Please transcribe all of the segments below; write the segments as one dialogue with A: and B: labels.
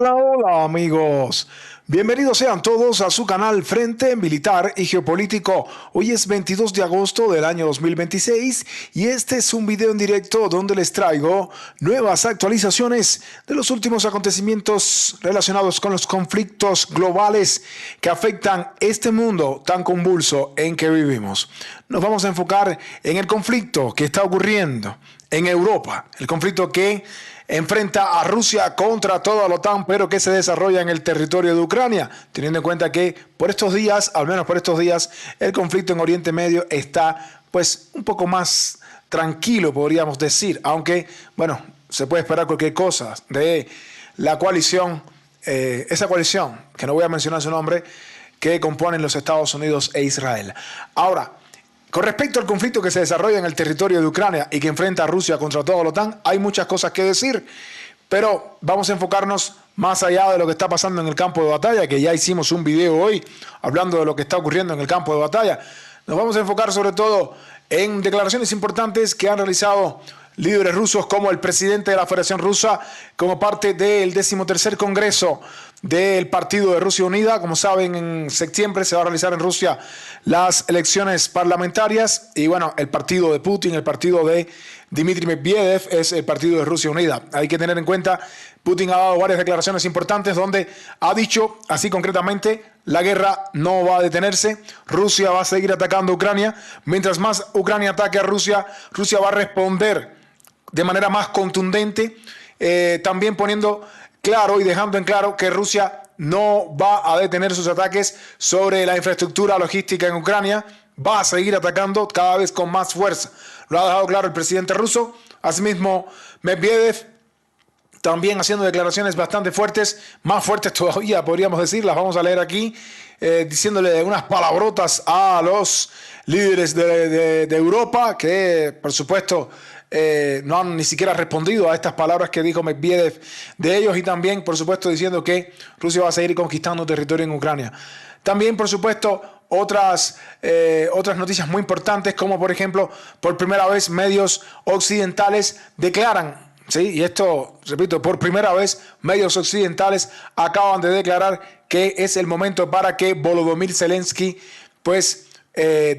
A: Hola, hola amigos. Bienvenidos sean todos a su canal Frente Militar y Geopolítico. Hoy es 22 de agosto del año 2026 y este es un video en directo donde les traigo nuevas actualizaciones de los últimos acontecimientos relacionados con los conflictos globales que afectan este mundo tan convulso en que vivimos. Nos vamos a enfocar en el conflicto que está ocurriendo en Europa, el conflicto que enfrenta a Rusia contra toda la OTAN, pero que se desarrolla en el territorio de Ucrania, teniendo en cuenta que por estos días, al menos por estos días, el conflicto en Oriente Medio está pues un poco más tranquilo, podríamos decir, aunque, bueno, se puede esperar cualquier cosa de la coalición, esa coalición, que no voy a mencionar su nombre, que componen los Estados Unidos e Israel. Ahora, con respecto al conflicto que se desarrolla en el territorio de Ucrania y que enfrenta a Rusia contra toda la OTAN, hay muchas cosas que decir, pero vamos a enfocarnos más allá de lo que está pasando en el campo de batalla, que ya hicimos un video hoy hablando de lo que está ocurriendo en el campo de batalla. Nos vamos a enfocar sobre todo en declaraciones importantes que han realizado líderes rusos como el presidente de la Federación Rusa como parte del 13º Congreso del Partido de Rusia Unida. Como saben, en septiembre se va a realizar en Rusia las elecciones parlamentarias y bueno, el partido de Putin, el partido de Dmitry Medvedev es el partido de Rusia Unida. Hay que tener en cuenta, Putin ha dado varias declaraciones importantes donde ha dicho, así concretamente, la guerra no va a detenerse, Rusia va a seguir atacando a Ucrania, mientras más Ucrania ataque a Rusia, Rusia va a responder de manera más contundente, también poniendo claro y dejando en claro que Rusia no va a detener sus ataques sobre la infraestructura logística en Ucrania, va a seguir atacando cada vez con más fuerza. Lo ha dejado claro el presidente ruso. Asimismo, Medvedev también haciendo declaraciones bastante fuertes, más fuertes todavía, podríamos decir, las vamos a leer aquí, diciéndole unas palabrotas a los líderes de Europa, que por supuesto no han ni siquiera respondido a estas palabras que dijo Medvedev de ellos, y también, por supuesto, diciendo que Rusia va a seguir conquistando territorio en Ucrania. También, por supuesto, otras noticias muy importantes, como por ejemplo, por primera vez medios occidentales declaran, ¿sí? Y esto, repito, por primera vez medios occidentales acaban de declarar que es el momento para que Volodymyr Zelensky pues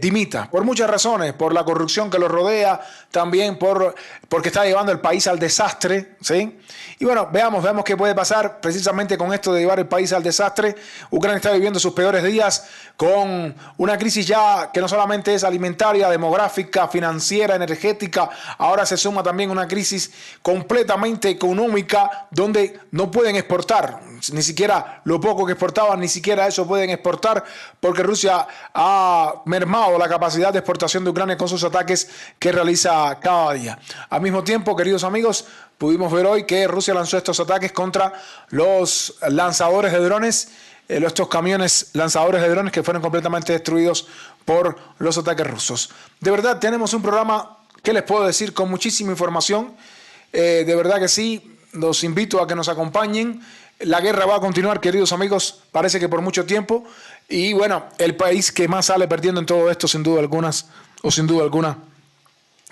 A: dimita, por muchas razones, por la corrupción que lo rodea, también porque está llevando el país al desastre, ¿sí? Y bueno, veamos qué puede pasar precisamente con esto de llevar el país al desastre. Ucrania está viviendo sus peores días con una crisis ya que no solamente es alimentaria, demográfica, financiera, energética, ahora se suma también una crisis completamente económica donde no pueden exportar, ni siquiera lo poco que exportaban, ni siquiera eso pueden exportar porque Rusia ha mermado la capacidad de exportación de Ucrania con sus ataques que realiza cada día. Al mismo tiempo, queridos amigos, pudimos ver hoy que Rusia lanzó estos ataques contra los lanzadores de drones, estos camiones lanzadores de drones que fueron completamente destruidos por los ataques rusos. De verdad, tenemos un programa, ¿qué les puedo decir? Con muchísima información. De verdad que sí, los invito a que nos acompañen. La guerra va a continuar, queridos amigos, parece que por mucho tiempo. Y bueno, el país que más sale perdiendo en todo esto, sin duda alguna,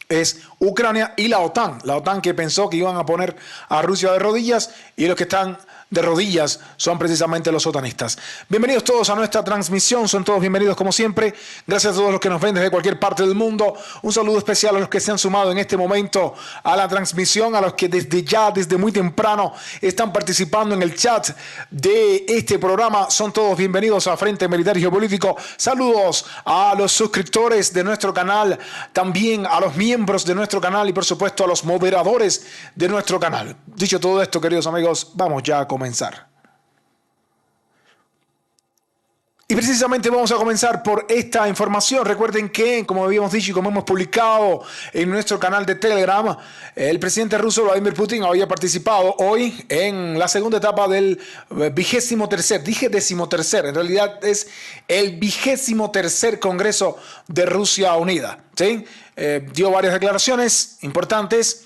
A: es Ucrania y la OTAN. La OTAN que pensó que iban a poner a Rusia de rodillas, y los que están de rodillas son precisamente los otanistas. Bienvenidos todos a nuestra transmisión, son todos bienvenidos como siempre. Gracias a todos los que nos ven desde cualquier parte del mundo. Un saludo especial a los que se han sumado en este momento a la transmisión, a los que desde muy temprano están participando en el chat de este programa. Son todos bienvenidos a Frente Militar y Geopolítico. Saludos a los suscriptores de nuestro canal, también a los miembros de nuestro canal y por supuesto a los moderadores de nuestro canal. Dicho todo esto, queridos amigos, vamos ya a comenzar. Y precisamente vamos a comenzar por esta información. Recuerden que, como habíamos dicho y como hemos publicado en nuestro canal de Telegram, el presidente ruso Vladimir Putin había participado hoy en la segunda etapa del 23º, dije 13º, en realidad es el 23º Congreso de Rusia Unida, ¿sí? Dio varias declaraciones importantes,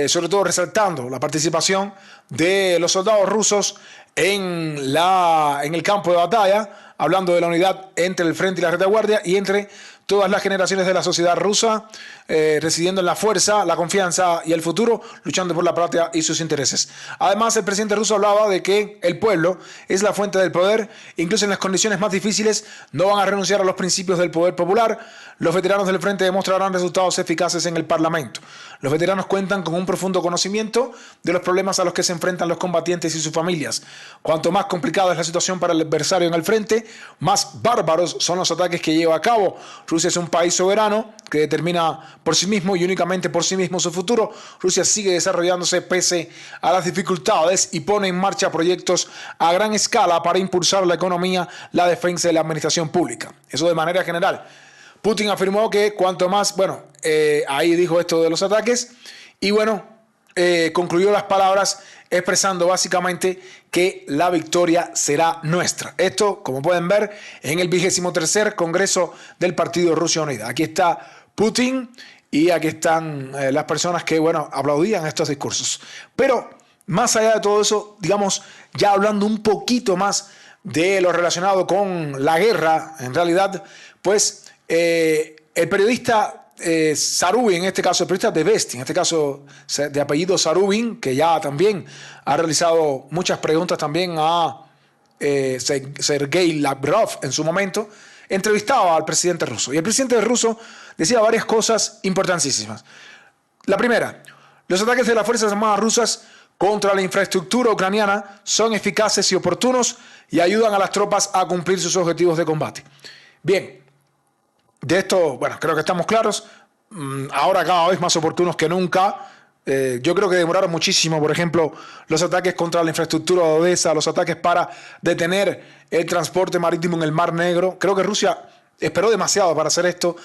A: sobre todo resaltando la participación de los soldados rusos en el campo de batalla, hablando de la unidad entre el frente y la retaguardia y entre todas las generaciones de la sociedad rusa, residiendo en la fuerza, la confianza y el futuro, luchando por la patria y sus intereses. Además, el presidente ruso hablaba de que el pueblo es la fuente del poder, incluso en las condiciones más difíciles, no van a renunciar a los principios del poder popular. Los veteranos del frente demostrarán resultados eficaces en el Parlamento. Los veteranos cuentan con un profundo conocimiento de los problemas a los que se enfrentan los combatientes y sus familias. Cuanto más complicada es la situación para el adversario en el frente, más bárbaros son los ataques que lleva a cabo. Rusia es un país soberano que determina por sí mismo y únicamente por sí mismo su futuro. Rusia sigue desarrollándose pese a las dificultades y pone en marcha proyectos a gran escala para impulsar la economía, la defensa y la administración pública. Eso de manera general. Putin afirmó que cuanto más, ahí dijo esto de los ataques y concluyó las palabras expresando básicamente que la victoria será nuestra. Esto, como pueden ver, en el 23º Congreso del Partido Rusia Unida. Aquí está Putin y aquí están las personas que, aplaudían estos discursos. Pero, más allá de todo eso, digamos, ya hablando un poquito más de lo relacionado con la guerra, en realidad, pues el periodista Zarubin, en este caso el periodista de Vesti, en este caso de apellido Zarubin, que ya también ha realizado muchas preguntas también a Sergei Lavrov en su momento, entrevistaba al presidente ruso. Y el presidente ruso decía varias cosas importantísimas. La primera, los ataques de las Fuerzas Armadas rusas contra la infraestructura ucraniana son eficaces y oportunos y ayudan a las tropas a cumplir sus objetivos de combate. Bien, de esto, creo que estamos claros. Ahora cada vez más oportunos que nunca. Yo creo que demoraron muchísimo, por ejemplo, los ataques contra la infraestructura de Odessa, los ataques para detener el transporte marítimo en el Mar Negro. Creo que Rusia esperó demasiado para hacer esto.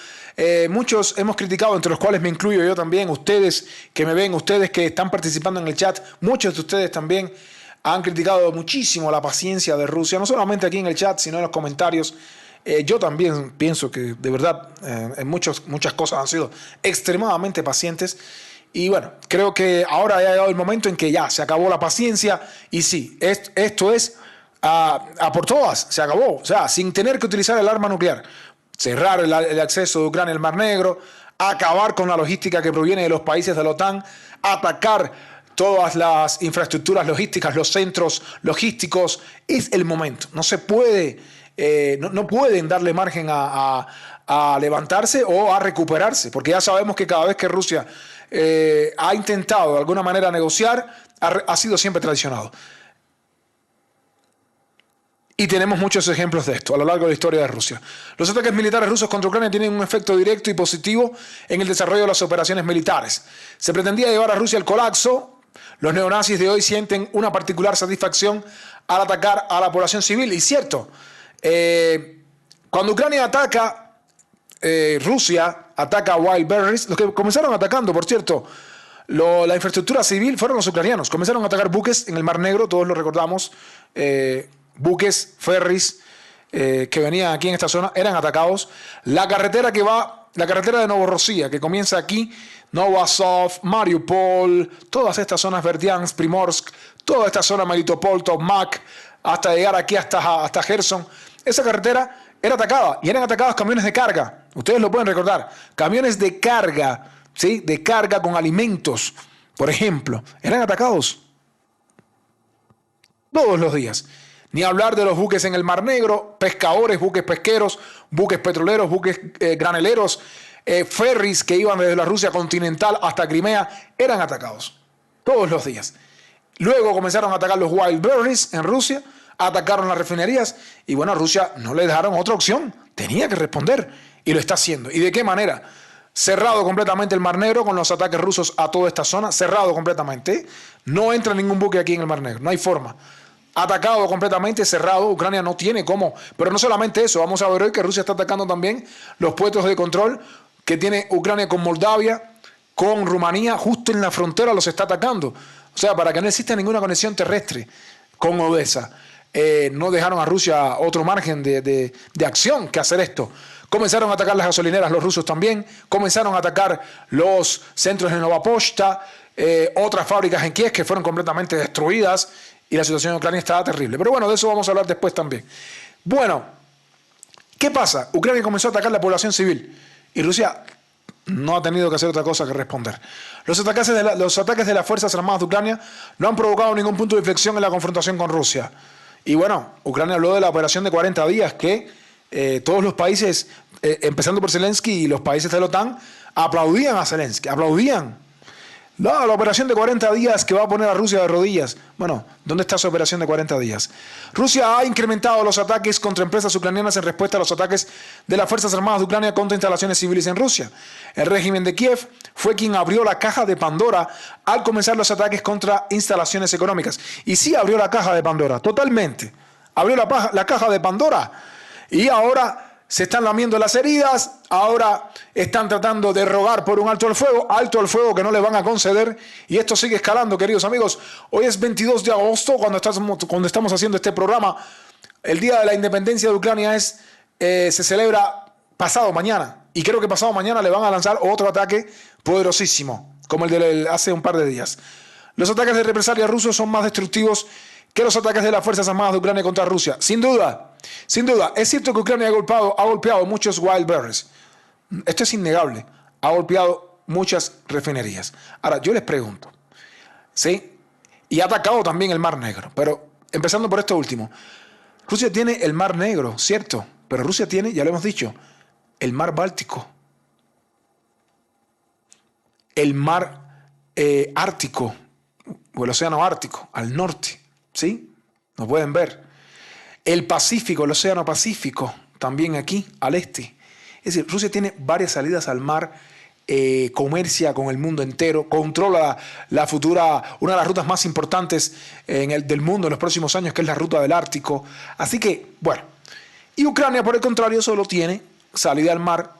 A: Muchos hemos criticado, entre los cuales me incluyo yo también, ustedes que me ven, ustedes que están participando en el chat, muchos de ustedes también han criticado muchísimo la paciencia de Rusia, no solamente aquí en el chat, sino en los comentarios. Yo también pienso que de verdad en muchas cosas han sido extremadamente pacientes y creo que ahora ha llegado el momento en que ya se acabó la paciencia y sí, esto es a por todas, se acabó, o sea, sin tener que utilizar el arma nuclear, cerrar el acceso de Ucrania al Mar Negro, acabar con la logística que proviene de los países de la OTAN, atacar todas las infraestructuras logísticas, los centros logísticos, es el momento, no se puede... no pueden darle margen a levantarse o a recuperarse, porque ya sabemos que cada vez que Rusia ha intentado de alguna manera negociar, ha sido siempre traicionado. Y tenemos muchos ejemplos de esto a lo largo de la historia de Rusia. Los ataques militares rusos contra Ucrania tienen un efecto directo y positivo en el desarrollo de las operaciones militares. Se pretendía llevar a Rusia al colapso. Los neonazis de hoy sienten una particular satisfacción al atacar a la población civil. Y cierto, cuando Ucrania ataca, Rusia ataca a Wild Berries, los que comenzaron atacando, por cierto, la infraestructura civil fueron los ucranianos. Comenzaron a atacar buques en el Mar Negro, todos lo recordamos, buques, ferries que venían aquí en esta zona, eran atacados. La carretera de Novorossiya, que comienza aquí, Novosov, Mariupol, todas estas zonas, Verdiansk, Primorsk, toda esta zona, Melitopol, Tokmak, hasta llegar aquí hasta Gerson. Esa carretera era atacada y eran atacados camiones de carga. Ustedes lo pueden recordar. Camiones de carga, ¿sí? De carga con alimentos, por ejemplo, eran atacados todos los días. Ni hablar de los buques en el Mar Negro, pescadores, buques pesqueros, buques petroleros, buques graneleros, ferries que iban desde la Rusia continental hasta Crimea, eran atacados todos los días. Luego comenzaron a atacar los Wild Berries en Rusia, atacaron las refinerías y Rusia no le dejaron otra opción, tenía que responder y lo está haciendo. ¿Y de qué manera? Cerrado completamente el Mar Negro con los ataques rusos a toda esta zona, cerrado completamente. No entra ningún buque aquí en el Mar Negro, no hay forma. Atacado completamente, cerrado, Ucrania no tiene cómo. Pero no solamente eso, vamos a ver hoy que Rusia está atacando también los puestos de control que tiene Ucrania con Moldavia, con Rumanía, justo en la frontera los está atacando. O sea, para que no exista ninguna conexión terrestre con Odessa. No dejaron a Rusia otro margen de acción que hacer esto. Comenzaron a atacar las gasolineras los rusos también, comenzaron a atacar los centros de Nova Pochta, otras fábricas en Kiev que fueron completamente destruidas y la situación en Ucrania estaba terrible. Pero de eso vamos a hablar después también. ¿Qué pasa? Ucrania comenzó a atacar la población civil y Rusia no ha tenido que hacer otra cosa que responder. Los ataques de las Fuerzas Armadas de Ucrania no han provocado ningún punto de inflexión en la confrontación con Rusia. Y bueno, Ucrania habló de la operación de 40 días que todos los países, empezando por Zelensky y los países de la OTAN, aplaudían a Zelensky, aplaudían. No, la operación de 40 días que va a poner a Rusia de rodillas. Bueno, ¿dónde está esa operación de 40 días? Rusia ha incrementado los ataques contra empresas ucranianas en respuesta a los ataques de las Fuerzas Armadas de Ucrania contra instalaciones civiles en Rusia. El régimen de Kiev fue quien abrió la caja de Pandora al comenzar los ataques contra instalaciones económicas. Y sí abrió la caja de Pandora, totalmente. Abrió la caja de Pandora. Y ahora se están lamiendo las heridas, ahora están tratando de rogar por un alto al fuego que no le van a conceder, y esto sigue escalando, queridos amigos. Hoy es 22 de agosto, cuando estamos haciendo este programa. El Día de la Independencia de Ucrania se celebra pasado mañana, y creo que pasado mañana le van a lanzar otro ataque poderosísimo, como el de hace un par de días. Los ataques de represalia rusos son más destructivos que los ataques de las Fuerzas Armadas de Ucrania contra Rusia. Sin duda, es cierto que Ucrania ha golpeado muchos wild berries. Esto es innegable. Ha golpeado muchas refinerías. Ahora, yo les pregunto, ¿sí? Y ha atacado también el Mar Negro. Pero, empezando por esto último, Rusia tiene el Mar Negro, ¿cierto? Pero Rusia tiene, ya lo hemos dicho, el Mar Báltico, el Mar Ártico, o el Océano Ártico, al norte. ¿Sí? Lo pueden ver. El Pacífico, el Océano Pacífico, también aquí, al este. Es decir, Rusia tiene varias salidas al mar, comercia con el mundo entero, controla la futura, una de las rutas más importantes del mundo en los próximos años, que es la ruta del Ártico. Así que, bueno. Y Ucrania, por el contrario, solo tiene salida al mar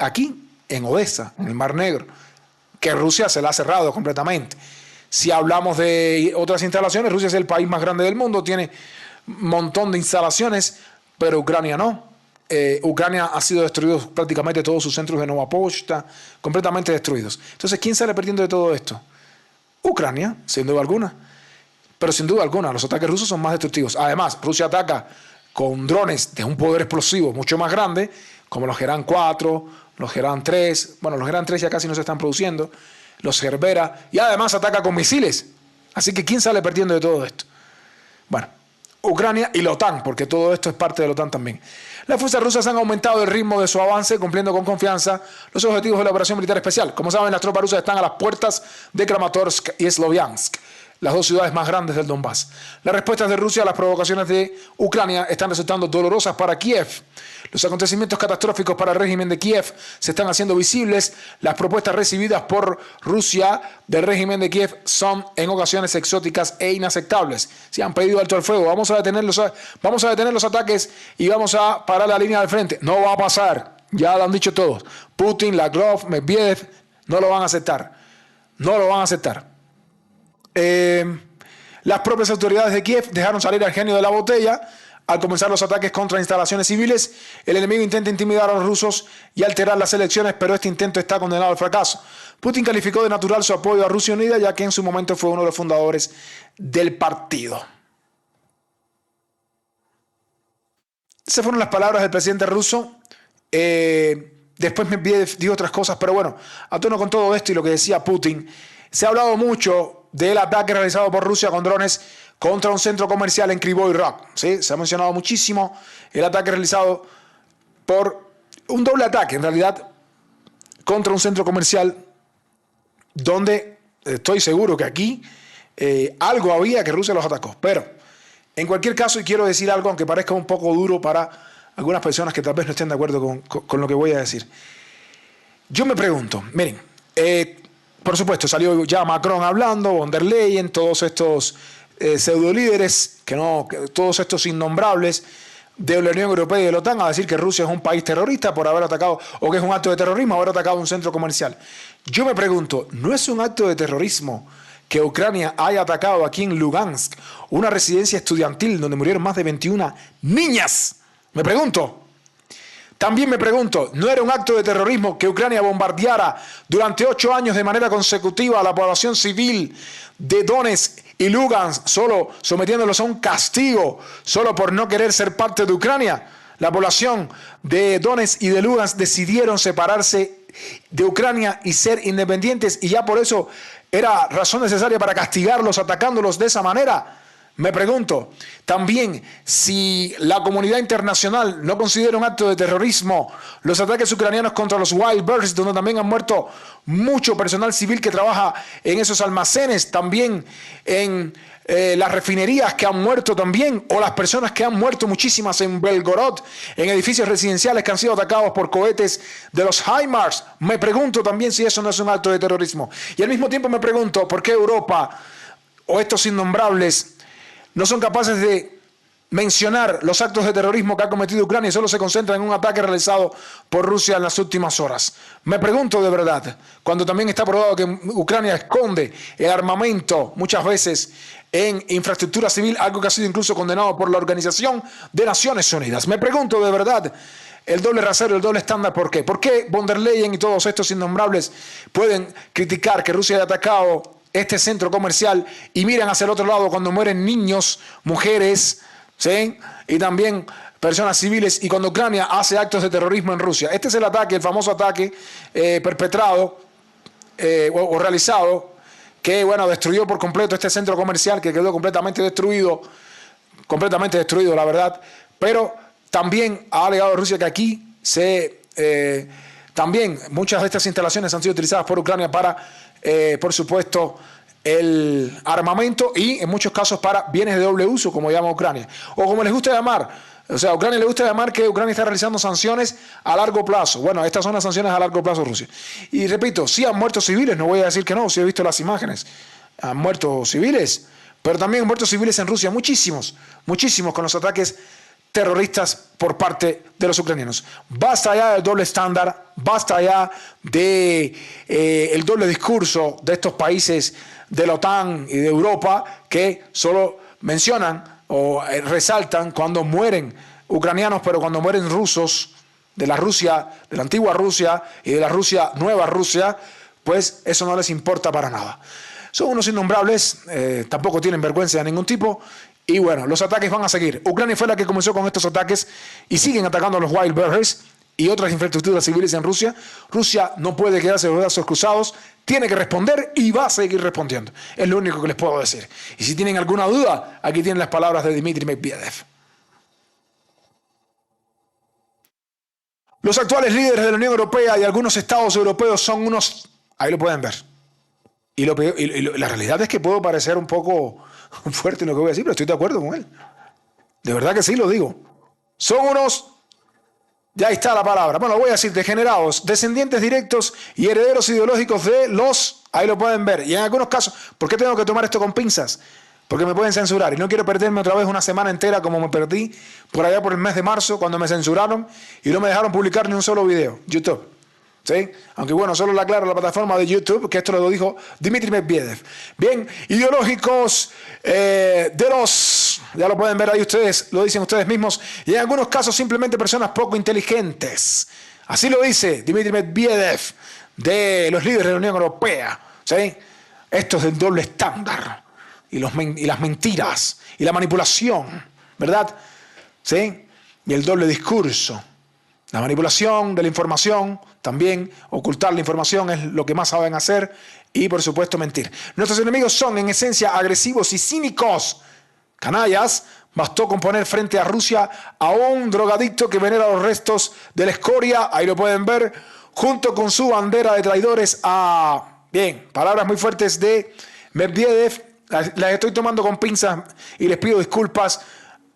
A: aquí, en Odessa, en el Mar Negro, que Rusia se la ha cerrado completamente. Si hablamos de otras instalaciones, Rusia es el país más grande del mundo, tiene un montón de instalaciones, pero Ucrania no. Ucrania ha sido destruido prácticamente todos sus centros de Nova Pochta, completamente destruidos. Entonces, ¿quién sale perdiendo de todo esto? Ucrania, sin duda alguna. Pero sin duda alguna, los ataques rusos son más destructivos. Además, Rusia ataca con drones de un poder explosivo mucho más grande, como los Geran 4, los Geran 3. Bueno, los Geran 3 ya casi no se están produciendo. Los Cerbera, y además ataca con misiles. Así que ¿quién sale perdiendo de todo esto? Bueno, Ucrania y la OTAN, porque todo esto es parte de la OTAN también. Las fuerzas rusas han aumentado el ritmo de su avance, cumpliendo con confianza los objetivos de la operación militar especial. Como saben, las tropas rusas están a las puertas de Kramatorsk y Sloviansk, las dos ciudades más grandes del Donbass. Las respuestas de Rusia a las provocaciones de Ucrania están resultando dolorosas para Kiev. Los acontecimientos catastróficos para el régimen de Kiev se están haciendo visibles. Las propuestas recibidas por Rusia del régimen de Kiev son en ocasiones exóticas e inaceptables. Se han pedido alto al fuego. Vamos a detener los ataques y vamos a parar la línea del frente. No va a pasar. Ya lo han dicho todos. Putin, Lavrov, Medvedev no lo van a aceptar. No lo van a aceptar. Las propias autoridades de Kiev dejaron salir al genio de la botella. Al comenzar los ataques contra instalaciones civiles, el enemigo intenta intimidar a los rusos y alterar las elecciones, pero este intento está condenado al fracaso. Putin calificó de natural su apoyo a Rusia Unida, ya que en su momento fue uno de los fundadores del partido. Esas fueron las palabras del presidente ruso. Después Medvedev dijo otras cosas, pero bueno, a tono con todo esto y lo que decía Putin, se ha hablado mucho del ataque realizado por Rusia con drones contra un centro comercial en Kryvyi Rih. ¿Sí? Se ha mencionado muchísimo el ataque realizado por un doble ataque, en realidad, contra un centro comercial donde estoy seguro que aquí algo había que Rusia los atacó. Pero, en cualquier caso, y quiero decir algo, aunque parezca un poco duro para algunas personas que tal vez no estén de acuerdo con lo que voy a decir. Yo me pregunto, miren, por supuesto, salió ya Macron hablando, von der Leyen, todos estos pseudo líderes, todos estos innombrables de la Unión Europea y de la OTAN a decir que Rusia es un país terrorista por haber atacado, o que es un acto de terrorismo haber atacado un centro comercial. Yo me pregunto, ¿no es un acto de terrorismo que Ucrania haya atacado aquí en Lugansk una residencia estudiantil donde murieron más de 21 niñas? Me pregunto. También me pregunto, ¿no era un acto de terrorismo que Ucrania bombardeara durante 8 años de manera consecutiva a la población civil de Donetsk y Lugansk, solo sometiéndolos a un castigo, solo por no querer ser parte de Ucrania? La población de Donetsk y de Lugansk decidieron separarse de Ucrania y ser independientes, y ya por eso era razón necesaria para castigarlos atacándolos de esa manera. Me pregunto también si la comunidad internacional no considera un acto de terrorismo los ataques ucranianos contra los Wild Birds, donde también han muerto mucho personal civil que trabaja en esos almacenes, también en las refinerías que han muerto también, o las personas que han muerto muchísimas en Belgorod, en edificios residenciales que han sido atacados por cohetes de los HIMARS. Me pregunto también si eso no es un acto de terrorismo. Y al mismo tiempo me pregunto por qué Europa o estos innombrables no son capaces de mencionar los actos de terrorismo que ha cometido Ucrania y solo se concentran en un ataque realizado por Rusia en las últimas horas. Me pregunto de verdad, cuando también está probado que Ucrania esconde el armamento muchas veces en infraestructura civil, algo que ha sido incluso condenado por la Organización de Naciones Unidas. Me pregunto de verdad el doble rasero, el doble estándar, ¿por qué? ¿Por qué von der Leyen y todos estos innombrables pueden criticar que Rusia haya atacado este centro comercial y miran hacia el otro lado cuando mueren niños, mujeres, ¿sí?, y también personas civiles, y cuando Ucrania hace actos de terrorismo en Rusia? Este es el ataque, el famoso ataque perpetrado o realizado, que bueno, destruyó por completo este centro comercial, que quedó completamente destruido, la verdad. Pero también ha alegado Rusia que aquí también muchas de estas instalaciones han sido utilizadas por Ucrania para, por supuesto, el armamento, y en muchos casos para bienes de doble uso, como llama Ucrania, o como les gusta llamar. O sea, a Ucrania le gusta llamar que Ucrania está realizando sanciones a largo plazo. Bueno, estas son las sanciones a largo plazo de Rusia. Y repito, sí han muerto civiles, no voy a decir que no, sí he visto las imágenes. Han muerto civiles, pero también han muerto civiles en Rusia, muchísimos con los ataques terroristas por parte de los ucranianos. Basta ya del doble estándar, basta ya de el doble discurso de estos países de la OTAN y de Europa, que solo mencionan o resaltan cuando mueren ucranianos, pero cuando mueren rusos de la Rusia, de la antigua Rusia y de la Rusia, nueva Rusia, pues eso no les importa para nada. Son unos innombrables, tampoco tienen vergüenza de ningún tipo, y bueno, los ataques van a seguir. Ucrania fue la que comenzó con estos ataques y siguen atacando a los Wild Birds y otras infraestructuras civiles en Rusia. Rusia no puede quedarse los brazos cruzados, tiene que responder y va a seguir respondiendo. Es lo único que les puedo decir. Y si tienen alguna duda, aquí tienen las palabras de Dmitry Medvedev. Los actuales líderes de la Unión Europea y algunos estados europeos son unos... Ahí lo pueden ver. Y la realidad es que puedo parecer un poco fuerte en lo que voy a decir, pero estoy de acuerdo con él. De verdad que sí lo digo. Son unos... Ya está la palabra. Bueno, lo voy a decir: degenerados, descendientes directos y herederos ideológicos de los... Ahí lo pueden ver. Y en algunos casos, ¿por qué tengo que tomar esto con pinzas? Porque me pueden censurar. Y no quiero perderme otra vez una semana entera como me perdí por allá por el mes de marzo, cuando me censuraron y no me dejaron publicar ni un solo video. YouTube. ¿Sí? Aunque bueno, solo le aclaro la plataforma de YouTube, que esto lo dijo Dmitry Medvedev. Bien, ideológicos de los... Ya lo pueden ver ahí ustedes, lo dicen ustedes mismos, y en algunos casos simplemente personas poco inteligentes. Así lo dice Dmitry Medvedev, de los líderes de la Unión Europea. ¿Sí? Esto es el doble estándar, y las mentiras, y la manipulación, ¿verdad? ¿Sí? Y el doble discurso. La manipulación de la información, también ocultar la información es lo que más saben hacer, y por supuesto mentir. Nuestros enemigos son en esencia agresivos y cínicos. Canallas, bastó con poner frente a Rusia a un drogadicto que venera los restos de la escoria, ahí lo pueden ver, junto con su bandera de traidores a... Bien, palabras muy fuertes de Medvedev, las estoy tomando con pinzas y les pido disculpas.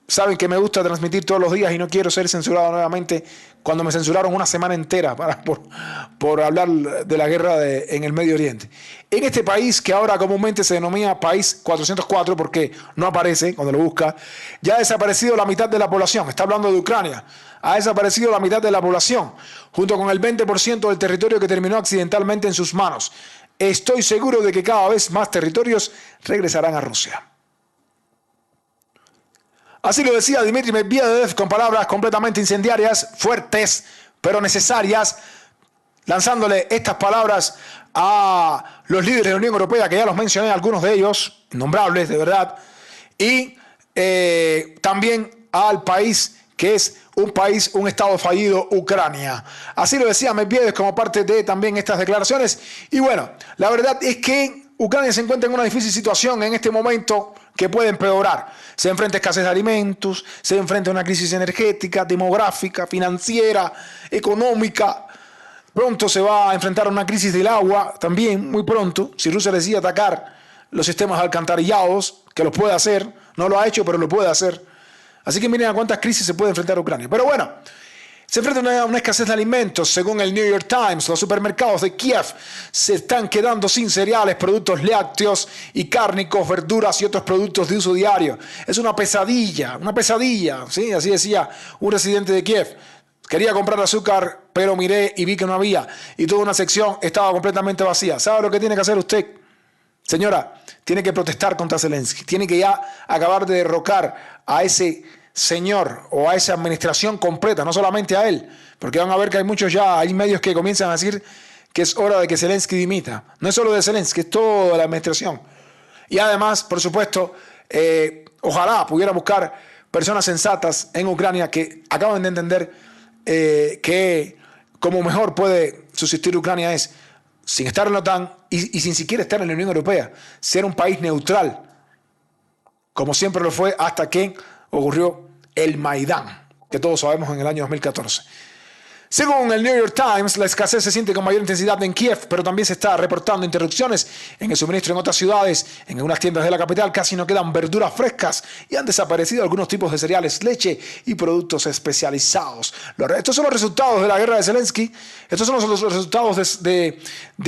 A: Saben que me gusta transmitir todos los días y no quiero ser censurado nuevamente, cuando me censuraron una semana entera por hablar de la guerra en el Medio Oriente. En este país, que ahora comúnmente se denomina país 404 porque no aparece cuando lo busca, ya ha desaparecido la mitad de la población. Está hablando de Ucrania. Ha desaparecido la mitad de la población, junto con el 20% del territorio que terminó accidentalmente en sus manos. Estoy seguro de que cada vez más territorios regresarán a Rusia. Así lo decía Dmitry Medvedev, con palabras completamente incendiarias, fuertes, pero necesarias, lanzándole estas palabras a los líderes de la Unión Europea, que ya los mencioné, algunos de ellos, nombrables de verdad, y también al país que es un país, un estado fallido, Ucrania. Así lo decía Medvedev como parte de también estas declaraciones. Y bueno, la verdad es que Ucrania se encuentra en una difícil situación en este momento que puede empeorar. Se enfrenta a escasez de alimentos, se enfrenta a una crisis energética, demográfica, financiera, económica. Pronto se va a enfrentar a una crisis del agua también, muy pronto. Si Rusia decide atacar los sistemas alcantarillados, que lo puede hacer, no lo ha hecho, pero lo puede hacer. Así que miren a cuántas crisis se puede enfrentar Ucrania. Pero bueno, se enfrenta a una escasez de alimentos. Según el New York Times, los supermercados de Kiev se están quedando sin cereales, productos lácteos y cárnicos, verduras y otros productos de uso diario. Es una pesadilla, ¿sí? Así decía un residente de Kiev. Quería comprar azúcar, pero miré y vi que no había. Y toda una sección estaba completamente vacía. ¿Sabe lo que tiene que hacer usted? Señora, tiene que protestar contra Zelensky. Tiene que ya acabar de derrocar a ese señor o a esa administración completa, no solamente a él. Porque van a ver que hay muchos ya, hay medios que comienzan a decir que es hora de que Zelensky dimita. No es solo de Zelensky, es toda la administración. Y además, por supuesto, ojalá pudiera buscar personas sensatas en Ucrania que acaban de entender que como mejor puede subsistir Ucrania es sin estar en la OTAN y sin siquiera estar en la Unión Europea, ser un país neutral, como siempre lo fue hasta que ocurrió el Maidán, que todos sabemos en el año 2014. Según el New York Times, la escasez se siente con mayor intensidad en Kiev, pero también se está reportando interrupciones en el suministro en otras ciudades. En algunas tiendas de la capital casi no quedan verduras frescas y han desaparecido algunos tipos de cereales, leche y productos especializados. Estos son los resultados de la guerra de Zelensky. Estos son los resultados de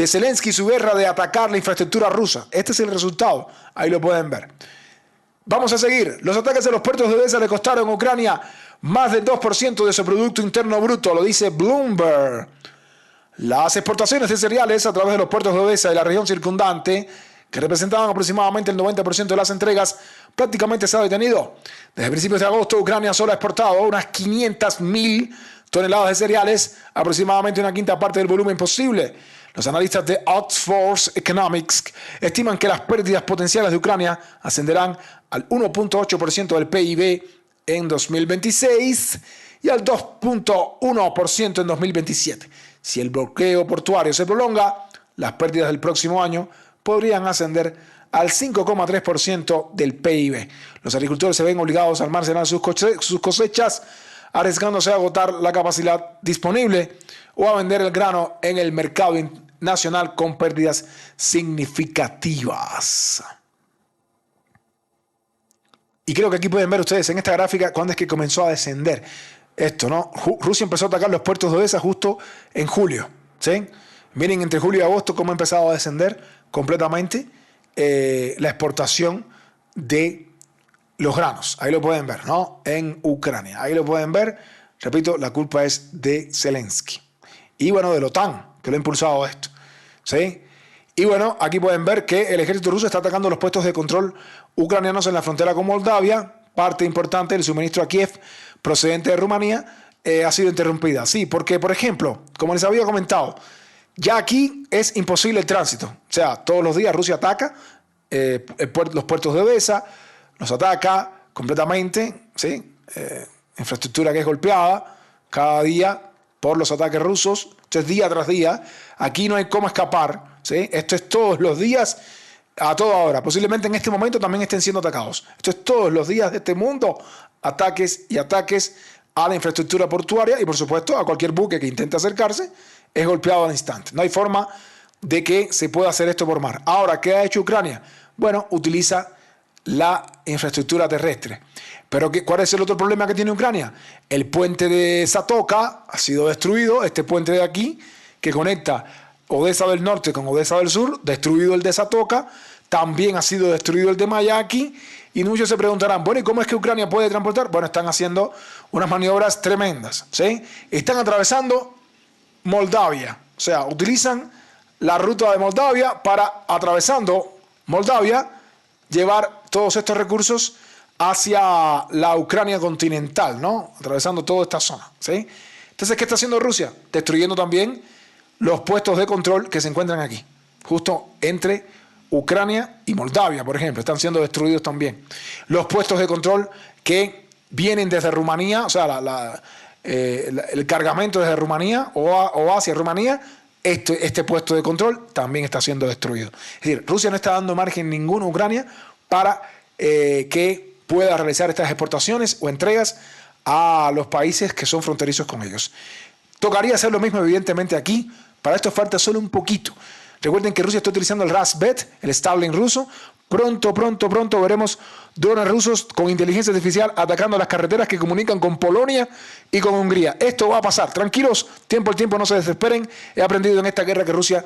A: Zelensky y su guerra de atacar la infraestructura rusa. Este es el resultado. Ahí lo pueden ver. Vamos a seguir. Los ataques de los puertos de Odessa le costaron a Ucrania más del 2% de su Producto Interno Bruto, lo dice Bloomberg. Las exportaciones de cereales a través de los puertos de Odessa y la región circundante, que representaban aproximadamente el 90% de las entregas, prácticamente se ha detenido. Desde principios de agosto, Ucrania solo ha exportado unas 500.000 toneladas de cereales, aproximadamente una quinta parte del volumen posible. Los analistas de Oxford Economics estiman que las pérdidas potenciales de Ucrania ascenderán al 1.8% del PIB en 2026 y al 2.1% en 2027. Si el bloqueo portuario se prolonga, las pérdidas del próximo año podrían ascender al 5,3% del PIB. Los agricultores se ven obligados a almacenar sus cosechas, arriesgándose a agotar la capacidad disponible o a vender el grano en el mercado nacional con pérdidas significativas. Y creo que aquí pueden ver ustedes en esta gráfica cuándo es que comenzó a descender esto, ¿no? Rusia empezó a atacar los puertos de Odessa justo en julio, ¿sí? Miren entre julio y agosto cómo ha empezado a descender completamente la exportación de los granos. Ahí lo pueden ver, ¿no? En Ucrania. Ahí lo pueden ver. Repito, la culpa es de Zelensky. Y bueno, de la OTAN, que lo ha impulsado esto, ¿sí? Y bueno, aquí pueden ver que el ejército ruso está atacando los puestos de control ucranianos en la frontera con Moldavia. Parte importante del suministro a Kiev procedente de Rumanía ha sido interrumpida. Sí, porque, por ejemplo, como les había comentado, ya aquí es imposible el tránsito. O sea, todos los días Rusia ataca los puertos de Odessa, los ataca completamente, ¿sí? Infraestructura que es golpeada cada día por los ataques rusos. Esto es día tras día. Aquí no hay cómo escapar, ¿sí? Esto es todos los días, a toda hora. Posiblemente en este momento también estén siendo atacados. Esto es todos los días de este mundo. Ataques y ataques a la infraestructura portuaria y, por supuesto, a cualquier buque que intente acercarse, es golpeado al instante. No hay forma de que se pueda hacer esto por mar. Ahora, ¿qué ha hecho Ucrania? Bueno, utiliza la infraestructura terrestre. Pero ¿cuál es el otro problema que tiene Ucrania? El puente de Zatoka ha sido destruido, este puente de aquí, que conecta Odessa del norte con Odessa del sur, destruido el de Zatoka, también ha sido destruido el de Mayaki, y muchos se preguntarán, bueno, ¿y cómo es que Ucrania puede transportar? Bueno, están haciendo unas maniobras tremendas, ¿sí? Están atravesando Moldavia, o sea, utilizan la ruta de Moldavia para, atravesando Moldavia, llevar todos estos recursos hacia la Ucrania continental, ¿no? Atravesando toda esta zona, ¿sí? Entonces, ¿qué está haciendo Rusia? Destruyendo también los puestos de control que se encuentran aquí, justo entre Ucrania y Moldavia, por ejemplo, están siendo destruidos también. Los puestos de control que vienen desde Rumanía, o sea, el cargamento desde Rumanía o hacia Rumanía, este puesto de control también está siendo destruido. Es decir, Rusia no está dando margen ninguno a Ucrania para que pueda realizar estas exportaciones o entregas a los países que son fronterizos con ellos. Tocaría hacer lo mismo, evidentemente, aquí. Para esto falta solo un poquito. Recuerden que Rusia está utilizando el Rasbet, el Starlink ruso. Pronto veremos drones rusos con inteligencia artificial atacando las carreteras que comunican con Polonia y con Hungría. Esto va a pasar. Tranquilos, tiempo al tiempo, no se desesperen. He aprendido en esta guerra que Rusia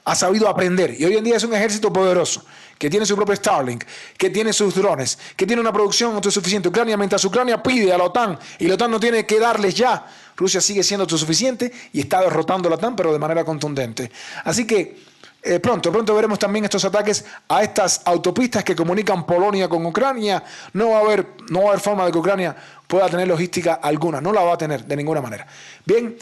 A: ha sabido aprender. Y hoy en día es un ejército poderoso, que tiene su propio Starlink, que tiene sus drones, que tiene una producción autosuficiente. Ucrania, mientras Ucrania pide a la OTAN y la OTAN no tiene que darles ya, Rusia sigue siendo autosuficiente y está derrotando a la OTAN, pero de manera contundente. Así que pronto veremos también estos ataques a estas autopistas que comunican Polonia con Ucrania. No va a haber forma de que Ucrania pueda tener logística alguna. No la va a tener de ninguna manera. Bien,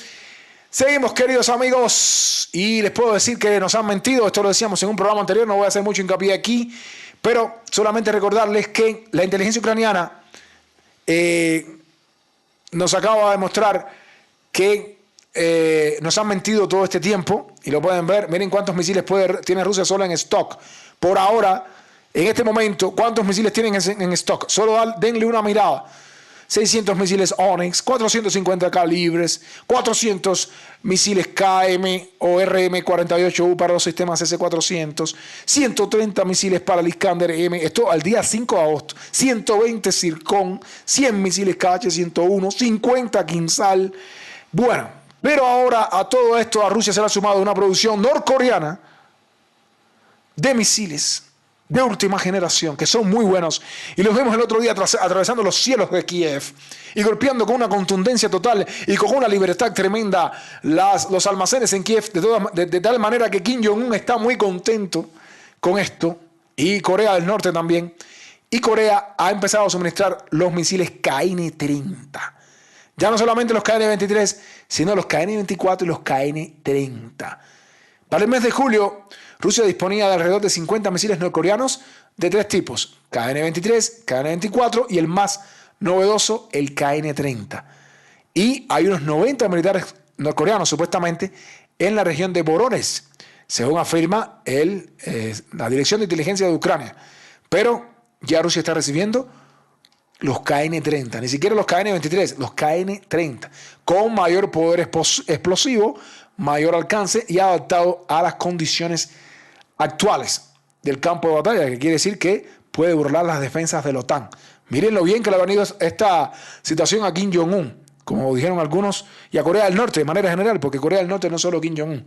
A: seguimos, queridos amigos, y les puedo decir que nos han mentido. Esto lo decíamos en un programa anterior, no voy a hacer mucho hincapié aquí, pero solamente recordarles que la inteligencia ucraniana nos acaba de mostrar que nos han mentido todo este tiempo, y lo pueden ver. Miren cuántos misiles tiene Rusia solo en stock. Por ahora, en este momento, cuántos misiles tienen en stock. Solo denle una mirada. 600 misiles Onyx, 450 calibres, 400 misiles KM o RM-48U para los sistemas S-400, 130 misiles para el Iskander M, esto al día 5 de agosto, 120 Zircon, 100 misiles KH-101, 50 Kinsal. Bueno, pero ahora a todo esto a Rusia se le ha sumado una producción norcoreana de misiles de última generación, que son muy buenos, y los vemos el otro día atravesando los cielos de Kiev y golpeando con una contundencia total y con una libertad tremenda los almacenes en Kiev, de tal manera que Kim Jong-un está muy contento con esto, y Corea del Norte también, y Corea ha empezado a suministrar los misiles KN-30. Ya no solamente los KN-23, sino los KN-24 y los KN-30. Para el mes de julio, Rusia disponía de alrededor de 50 misiles norcoreanos de tres tipos: KN-23, KN-24 y el más novedoso, el KN-30. Y hay unos 90 militares norcoreanos, supuestamente, en la región de Voronezh, según afirma la Dirección de Inteligencia de Ucrania. Pero ya Rusia está recibiendo los KN-30, ni siquiera los KN-23, los KN-30, con mayor poder explosivo, mayor alcance y adaptado a las condiciones actuales del campo de batalla, que quiere decir que puede burlar las defensas de la OTAN. Miren lo bien que le ha venido esta situación a Kim Jong-un, como dijeron algunos, y a Corea del Norte de manera general, porque Corea del Norte no es solo Kim Jong-un.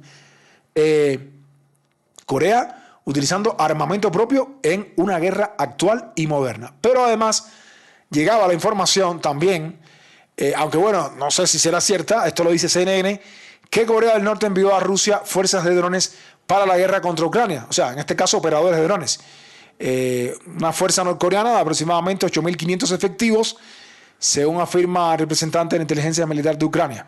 A: Corea utilizando armamento propio en una guerra actual y moderna. Pero además llegaba la información también, aunque bueno, no sé si será cierta, esto lo dice CNN, que Corea del Norte envió a Rusia fuerzas de drones para la guerra contra Ucrania. O sea, en este caso, operadores de drones. Una fuerza norcoreana de aproximadamente 8.500 efectivos, según afirma el representante de la inteligencia militar de Ucrania.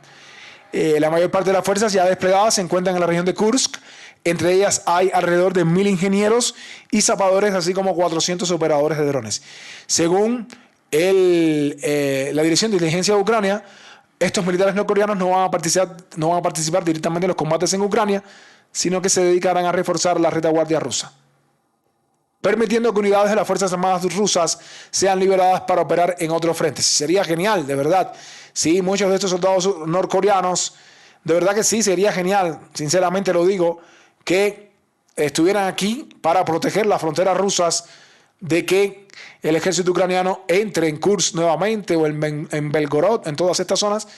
A: La mayor parte de las fuerzas ya desplegadas se encuentran en la región de Kursk. Entre ellas hay alrededor de 1.000 ingenieros y zapadores, así como 400 operadores de drones. Según la Dirección de Inteligencia de Ucrania, estos militares norcoreanos no van a participar directamente en los combates en Ucrania, sino que se dedicarán a reforzar la retaguardia rusa, permitiendo que unidades de las Fuerzas Armadas rusas sean liberadas para operar en otros frentes. Sería genial, de verdad. Sí, muchos de estos soldados norcoreanos, de verdad que sí, sería genial, sinceramente lo digo, que estuvieran aquí para proteger las fronteras rusas de que el ejército ucraniano entre en Kursk nuevamente o en Belgorod, en todas estas zonas,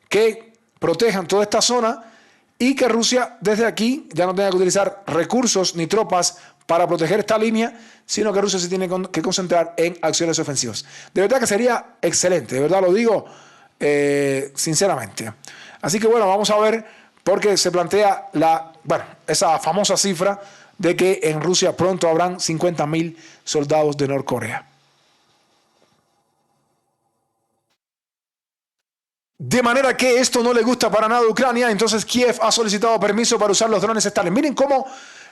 A: que protejan toda esta zona y que Rusia desde aquí ya no tenga que utilizar recursos ni tropas para proteger esta línea, sino que Rusia se tiene que concentrar en acciones ofensivas. De verdad que sería excelente, de verdad lo digo sinceramente. Así que bueno, vamos a ver, porque se plantea esa famosa cifra de que en Rusia pronto habrán 50.000 soldados de Norcorea. De manera que esto no le gusta para nada a Ucrania, entonces Kiev ha solicitado permiso para usar los drones Starlink. Miren cómo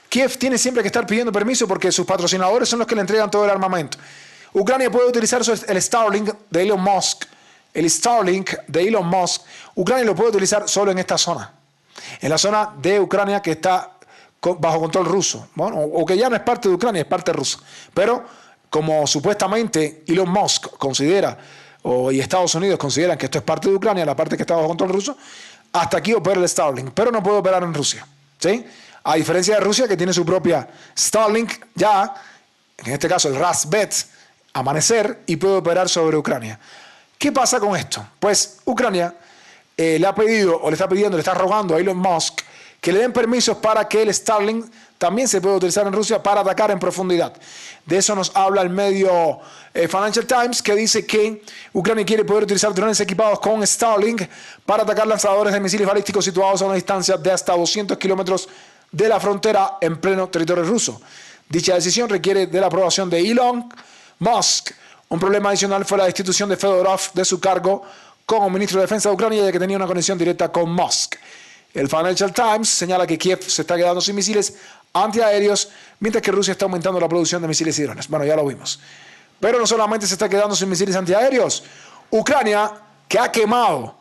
A: Kiev tiene siempre que estar pidiendo permiso porque sus patrocinadores son los que le entregan todo el armamento. Ucrania puede utilizar el Starlink de Elon Musk. El Starlink de Elon Musk, Ucrania lo puede utilizar solo en esta zona. En la zona de Ucrania que está bajo control ruso. Bueno, o que ya no es parte de Ucrania, es parte rusa. Pero como supuestamente Elon Musk considera, y Estados Unidos consideran que esto es parte de Ucrania, la parte que está bajo control ruso, hasta aquí opera el Starlink, pero no puede operar en Rusia. ¿Sí? A diferencia de Rusia, que tiene su propia Starlink ya, en este caso el Rasbet, Amanecer, y puede operar sobre Ucrania. ¿Qué pasa con esto? Pues Ucrania le ha pedido, o le está pidiendo, le está rogando a Elon Musk que le den permisos para que el Starlink también se pueda utilizar en Rusia para atacar en profundidad. De eso nos habla el medio Financial Times, que dice que Ucrania quiere poder utilizar drones equipados con Starlink para atacar lanzadores de misiles balísticos situados a una distancia de hasta 200 kilómetros de la frontera en pleno territorio ruso. Dicha decisión requiere de la aprobación de Elon Musk. Un problema adicional fue la destitución de Fedorov de su cargo como ministro de Defensa de Ucrania, ya que tenía una conexión directa con Musk. El Financial Times señala que Kiev se está quedando sin misiles antiaéreos, mientras que Rusia está aumentando la producción de misiles y drones. Bueno, ya lo vimos. Pero no solamente se está quedando sin misiles antiaéreos. Ucrania, que ha quemado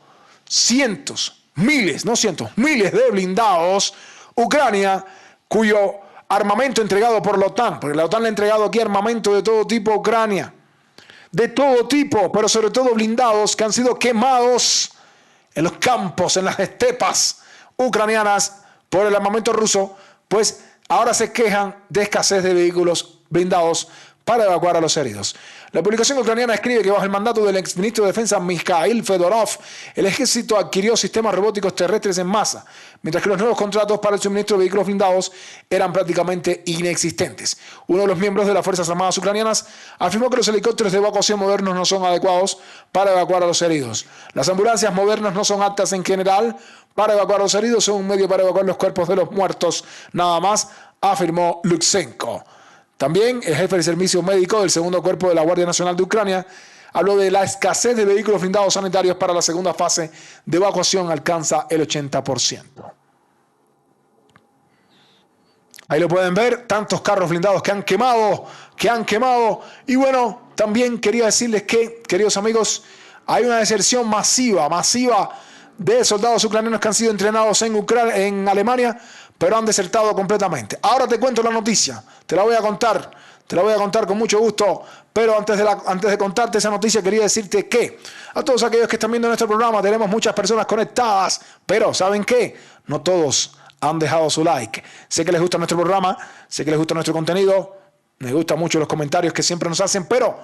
A: miles de blindados. Ucrania, cuyo armamento entregado por la OTAN, porque la OTAN le ha entregado aquí armamento de todo tipo a Ucrania. De todo tipo, pero sobre todo blindados que han sido quemados en los campos, en las estepas ucranianas por el armamento ruso, pues ahora se quejan de escasez de vehículos blindados para evacuar a los heridos. La publicación ucraniana escribe que bajo el mandato del exministro de Defensa Mikhail Fedorov, el ejército adquirió sistemas robóticos terrestres en masa, mientras que los nuevos contratos para el suministro de vehículos blindados eran prácticamente inexistentes. Uno de los miembros de las Fuerzas Armadas ucranianas afirmó que los helicópteros de evacuación modernos no son adecuados para evacuar a los heridos. Las ambulancias modernas no son aptas en general para evacuar a los heridos, son un medio para evacuar los cuerpos de los muertos, nada más, afirmó Lutsenko. También el jefe del servicio médico del segundo cuerpo de la Guardia Nacional de Ucrania habló de la escasez de vehículos blindados sanitarios para la segunda fase de evacuación, alcanza el 80%. Ahí lo pueden ver, tantos carros blindados que han quemado. Y bueno, también quería decirles que, queridos amigos, hay una deserción masiva de soldados ucranianos que han sido entrenados en Alemania, pero han desertado completamente. Ahora te cuento la noticia, te la voy a contar con mucho gusto, pero antes de contarte esa noticia quería decirte que a todos aquellos que están viendo nuestro programa, tenemos muchas personas conectadas, pero ¿saben qué? No todos han dejado su like. Sé que les gusta nuestro programa, sé que les gusta nuestro contenido, me gustan mucho los comentarios que siempre nos hacen, pero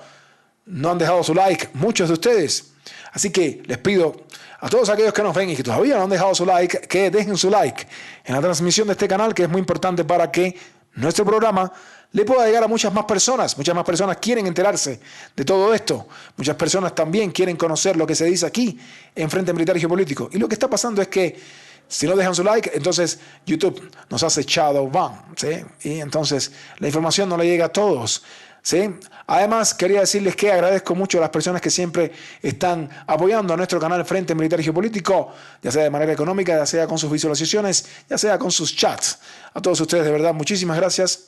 A: no han dejado su like, muchos de ustedes. Así que les pido a todos aquellos que nos ven y que todavía no han dejado su like, que dejen su like en la transmisión de este canal, que es muy importante para que nuestro programa le pueda llegar a muchas más personas. Muchas más personas quieren enterarse de todo esto. Muchas personas también quieren conocer lo que se dice aquí en Frente Militar y Geopolítico. Y lo que está pasando es que si no dejan su like, entonces YouTube nos hace shadow ban, ¿sí? Y entonces la información no le llega a todos, ¿sí? Además, quería decirles que agradezco mucho a las personas que siempre están apoyando a nuestro canal Frente Militar y Geopolítico, ya sea de manera económica, ya sea con sus visualizaciones, ya sea con sus chats. A todos ustedes, de verdad, muchísimas gracias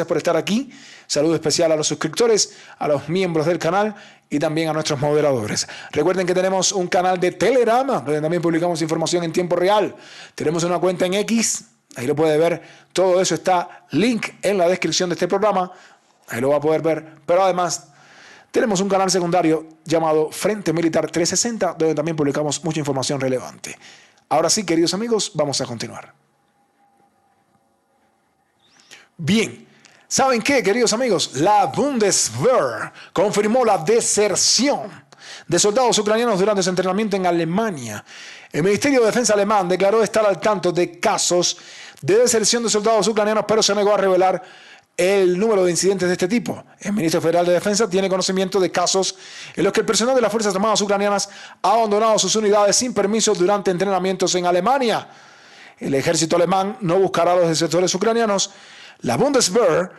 A: por estar aquí. Saludo especial a los suscriptores, a los miembros del canal y también a nuestros moderadores. Recuerden que tenemos un canal de Telegram, donde también publicamos información en tiempo real. Tenemos una cuenta en X, ahí lo puede ver. Todo eso está link en la descripción de este programa. Ahí lo va a poder ver, pero además tenemos un canal secundario llamado Frente Militar 360, donde también publicamos mucha información relevante. Ahora sí, queridos amigos, vamos a continuar. Bien, ¿saben qué, queridos amigos? La Bundeswehr confirmó la deserción de soldados ucranianos durante su entrenamiento en Alemania. El Ministerio de Defensa alemán declaró estar al tanto de casos de deserción de soldados ucranianos, pero se negó a revelar el número de incidentes de este tipo. El ministro federal de Defensa tiene conocimiento de casos en los que el personal de las Fuerzas Armadas ucranianas ha abandonado sus unidades sin permiso durante entrenamientos en Alemania. El ejército alemán no buscará a los desertores ucranianos. La Bundeswehr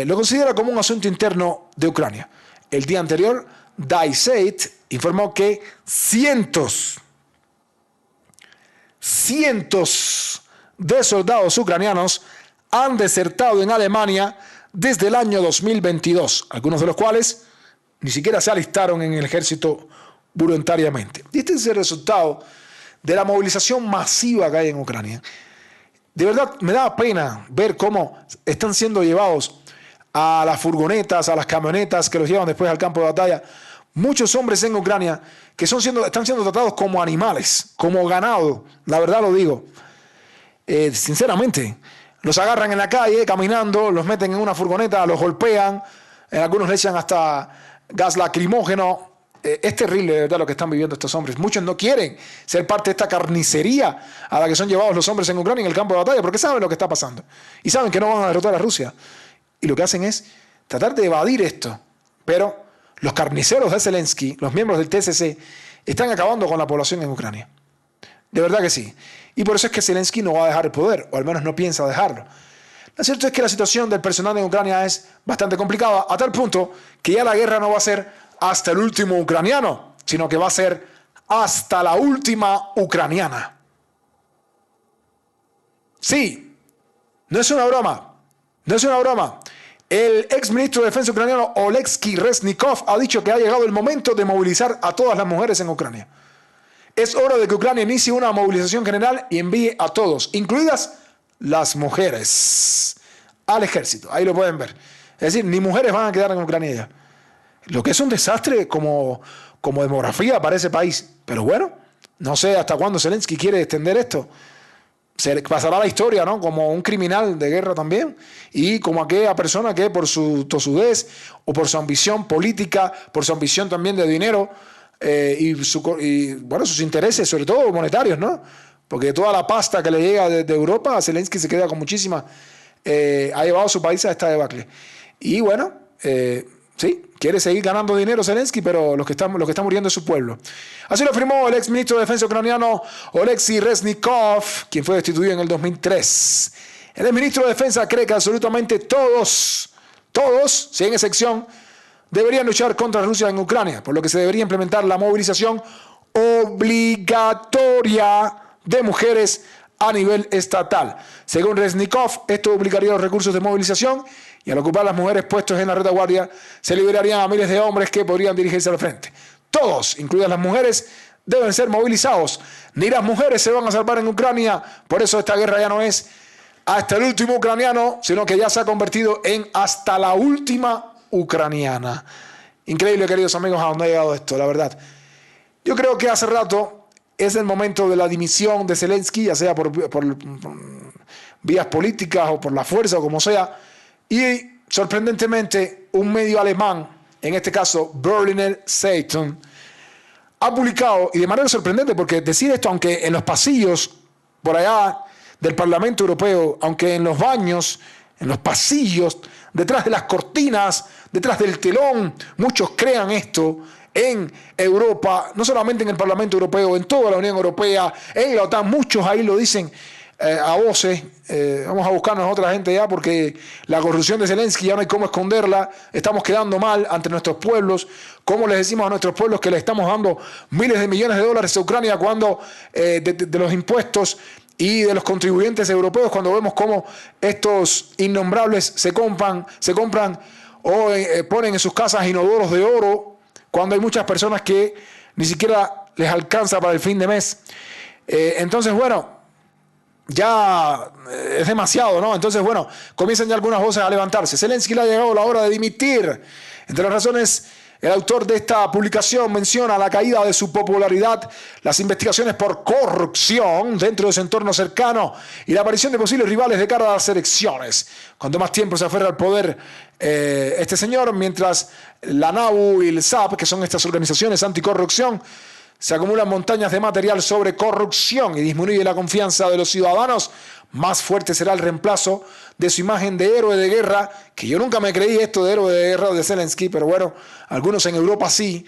A: lo considera como un asunto interno de Ucrania. El día anterior, Die Zeit informó que cientos de soldados ucranianos han desertado en Alemania desde el año 2022, algunos de los cuales ni siquiera se alistaron en el ejército voluntariamente. Y este es el resultado de la movilización masiva que hay en Ucrania. De verdad, me da pena ver cómo están siendo llevados a las furgonetas, a las camionetas que los llevan después al campo de batalla. Muchos hombres en Ucrania que están siendo tratados como animales, como ganado. La verdad lo digo. Sinceramente, los agarran en la calle caminando, los meten en una furgoneta, los golpean, algunos le echan hasta gas lacrimógeno. Es terrible, de verdad, lo que están viviendo estos hombres. Muchos no quieren ser parte de esta carnicería a la que son llevados los hombres en Ucrania en el campo de batalla, porque saben lo que está pasando. Y saben que no van a derrotar a Rusia. Y lo que hacen es tratar de evadir esto. Pero los carniceros de Zelensky, los miembros del TSC, están acabando con la población en Ucrania. De verdad que sí. Y por eso es que Zelensky no va a dejar el poder, o al menos no piensa dejarlo. Lo cierto es que la situación del personal en Ucrania es bastante complicada, a tal punto que ya la guerra no va a ser hasta el último ucraniano, sino que va a ser hasta la última ucraniana. Sí, no es una broma, no es una broma. El exministro de Defensa ucraniano Oleksiy Reznikov ha dicho que ha llegado el momento de movilizar a todas las mujeres en Ucrania. Es hora de que Ucrania inicie una movilización general y envíe a todos, incluidas las mujeres, al ejército. Ahí lo pueden ver. Es decir, ni mujeres van a quedar en Ucrania ya. Lo que es un desastre como demografía para ese país. Pero bueno, no sé hasta cuándo Zelensky quiere extender esto. Se pasará la historia, ¿no? Como un criminal de guerra también, y como aquella persona que por su tosudez o por su ambición política, por su ambición también de dinero y bueno, sus intereses, sobre todo monetarios, ¿no? Porque toda la pasta que le llega de Europa, a Zelensky se queda con muchísima, ha llevado a su país a esta debacle. Y bueno, sí, quiere seguir ganando dinero Zelensky, pero lo que está muriendo es su pueblo. Así lo afirmó el exministro de Defensa ucraniano Oleksiy Reznikov, quien fue destituido en el 2003. El exministro de Defensa cree que absolutamente todos, sin excepción, deberían luchar contra Rusia en Ucrania, por lo que se debería implementar la movilización obligatoria de mujeres a nivel estatal. Según Reznikov, esto duplicaría los recursos de movilización y al ocupar las mujeres puestos en la retaguardia, se liberarían a miles de hombres que podrían dirigirse al frente. Todos, incluidas las mujeres, deben ser movilizados. Ni las mujeres se van a salvar en Ucrania, por eso esta guerra ya no es hasta el último ucraniano, sino que ya se ha convertido en hasta la última ucraniana. Increíble, queridos amigos, a dónde ha llegado esto, la verdad. Yo creo que hace rato es el momento de la dimisión de Zelensky, ya sea por vías políticas o por la fuerza o como sea. Y sorprendentemente, un medio alemán, en este caso Berliner Zeitung, ha publicado, y de manera sorprendente, porque decir esto, aunque en los pasillos por allá del Parlamento Europeo, aunque en los baños, en los pasillos, detrás de las cortinas, detrás del telón, muchos crean esto en Europa, no solamente en el Parlamento Europeo, en toda la Unión Europea, en la OTAN, muchos ahí lo dicen a voces. Vamos a buscarnos a otra gente ya, porque la corrupción de Zelensky ya no hay cómo esconderla, estamos quedando mal ante nuestros pueblos. ¿Cómo les decimos a nuestros pueblos que le estamos dando miles de millones de dólares a Ucrania cuando de los impuestos y de los contribuyentes europeos, cuando vemos cómo estos innombrables se compran o ponen en sus casas inodoros de oro, cuando hay muchas personas que ni siquiera les alcanza para el fin de mes? Entonces, bueno, ya es demasiado, ¿no? Entonces, bueno, comienzan ya algunas voces a levantarse. Zelensky le ha llegado la hora de dimitir. Entre las razones, el autor de esta publicación menciona la caída de su popularidad, las investigaciones por corrupción dentro de su entorno cercano y la aparición de posibles rivales de cara a las elecciones. Cuanto más tiempo se aferra al poder este señor, mientras la NABU y el SAP, que son estas organizaciones anticorrupción, se acumulan montañas de material sobre corrupción y disminuye la confianza de los ciudadanos, más fuerte será el reemplazo de su imagen de héroe de guerra, que yo nunca me creí esto de héroe de guerra de Zelensky, pero bueno, algunos en Europa sí,